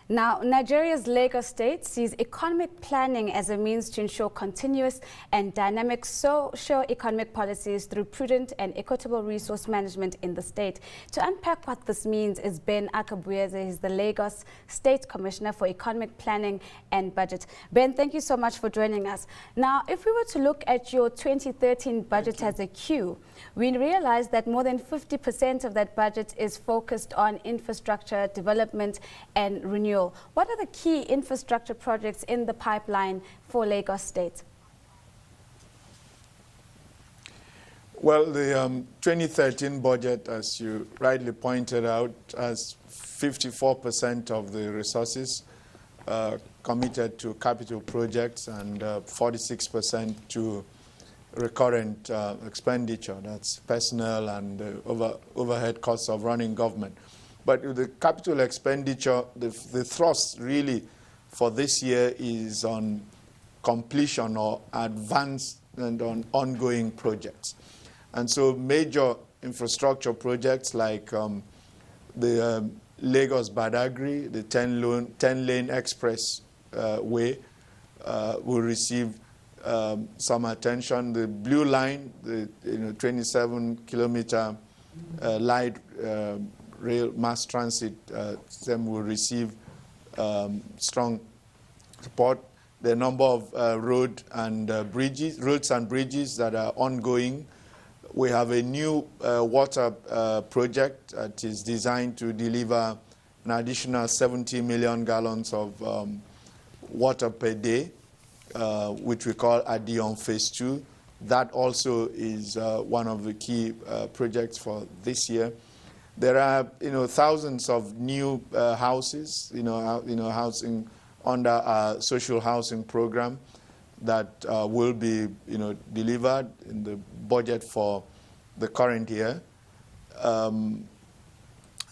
Now, Nigeria's Lagos state sees economic planning as a means to ensure continuous and dynamic socio-economic policies through prudent and equitable resource management in the state. To unpack what this means is Ben Akabuyeze. He's the Lagos State Commissioner for Economic Planning and Budget. Ben, thank you so much for joining us. Now, if we were to look at your 2013 budget as a Q, we realize that more than 50% of that budget is focused on infrastructure development and renewal. What are the key infrastructure projects in the pipeline for Lagos State? Well, the 2013 budget, as you rightly pointed out, has 54% of the resources committed to capital projects and 46% to recurrent expenditure. That's personnel and overhead costs of running government. But the capital expenditure, the thrust really for this year is on completion or advancement on ongoing projects. And so major infrastructure projects like the Lagos-Badagry, the 10-lane express way will receive some attention. The Blue Line, the 27-kilometer light rail mass transit system will receive strong support. The number of roads and bridges that are ongoing. We have a new water project that is designed to deliver an additional 70 million gallons of water per day, which we call Adion Phase 2. That also is one of the key projects for this year. There are, thousands of new houses, housing under our social housing program that will be, delivered in the budget for the current year.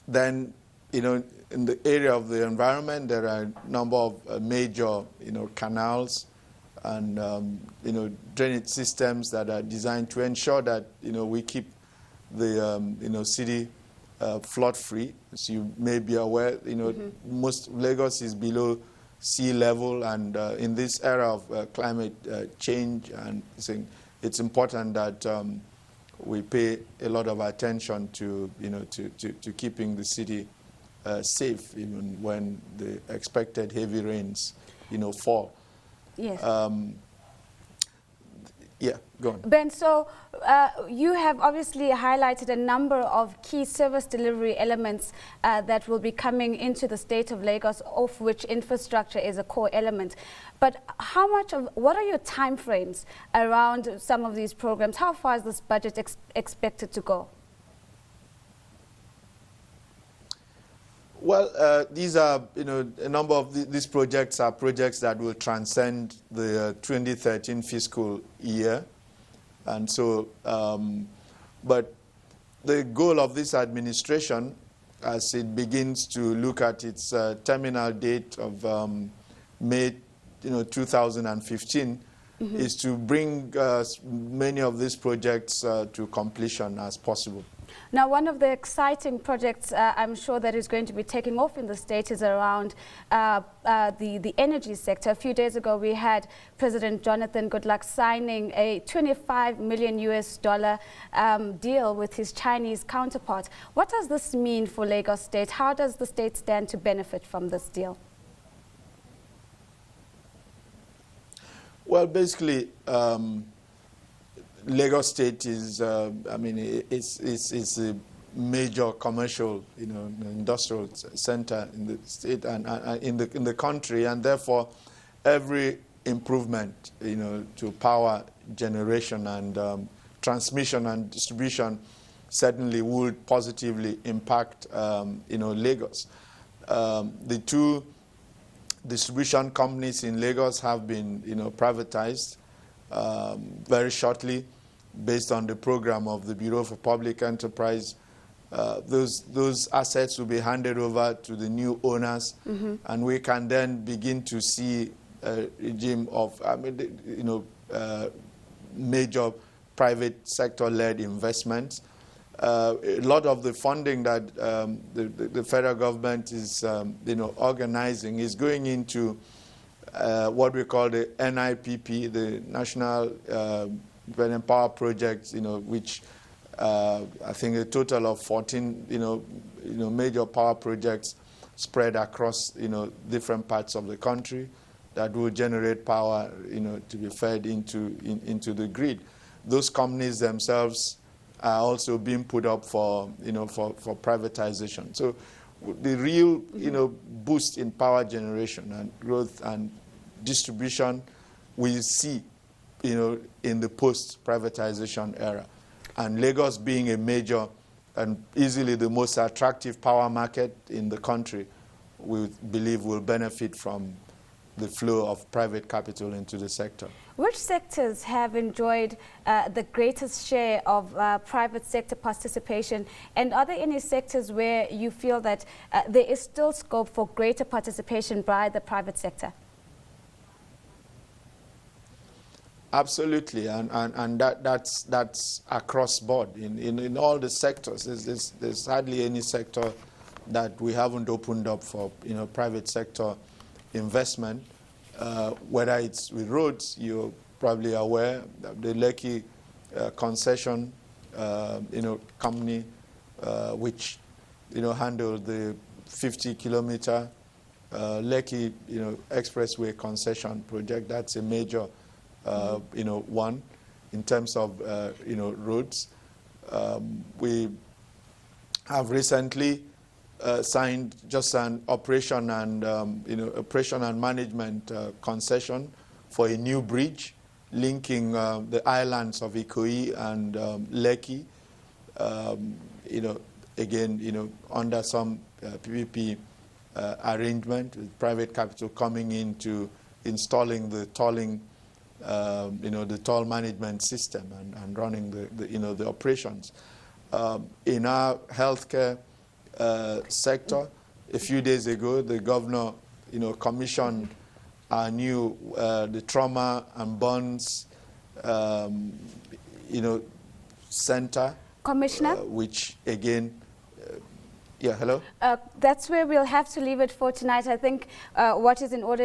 Then, in the area of the environment, there are a number of major, canals and, drainage systems that are designed to ensure that, we keep the, city flood-free. As you may be aware, most Lagos is below sea level, and in this era of climate change, and it's important that we pay a lot of attention to, to keeping the city safe, even when the expected heavy rains, fall. Yes. Yeah, go on. Ben, so you have obviously highlighted a number of key service delivery elements that will be coming into the state of Lagos, of which infrastructure is a core element. But what are your timeframes around some of these programs? How far is this budget expected to go? Well, these are, a number of these projects are projects that will transcend the 2013 fiscal year. And so, but the goal of this administration, as it begins to look at its terminal date of May, 2015, is to bring many of these projects to completion as possible. Now, one of the exciting projects I'm sure that is going to be taking off in the state is around the energy sector. A few days ago, we had President Jonathan Goodluck signing a $25 million deal with his Chinese counterpart. What does this mean for Lagos State? How does the state stand to benefit from this deal? Well, basically, Lagos State is, it's a major commercial, industrial center in the state and in the country, and therefore, every improvement, to power generation and transmission and distribution certainly would positively impact, Lagos. The two distribution companies in Lagos have been, privatized very shortly, based on the program of the Bureau for Public Enterprise. Those assets will be handed over to the new owners, and we can then begin to see a regime of, major private sector-led investments. A lot of the funding that the federal government is organizing is going into what we call the NIPP, the National Development Power Project, which I think a total of 14 major power projects spread across different parts of the country that will generate power to be fed into the grid. Those companies themselves are also being put up for privatization. So the real boost in power generation and growth and distribution we see in the post-privatization era. And Lagos being a major and easily the most attractive power market in the country, we believe will benefit from the flow of private capital into the sector. Which sectors have enjoyed the greatest share of private sector participation? And are there any sectors where you feel that there is still scope for greater participation by the private sector? Absolutely, and that's across board in all the sectors. There's hardly any sector that we haven't opened up for private sector investment. Whether it's with roads, you're probably aware that the Lekki concession company, which handled the 50-kilometer Lekki expressway concession project. That's a major one in terms of roads. We have recently signed just an operation and operation and management concession for a new bridge linking the islands of Ikoyi and Lekki. Again, under some PPP arrangement with private capital coming into installing the tolling. The toll management system and running the operations. In our healthcare sector, a few days ago, the governor, commissioned our new the trauma and burns, center. Commissioner, which again. Yeah, hello. That's where we'll have to leave it for tonight. I think what is in order.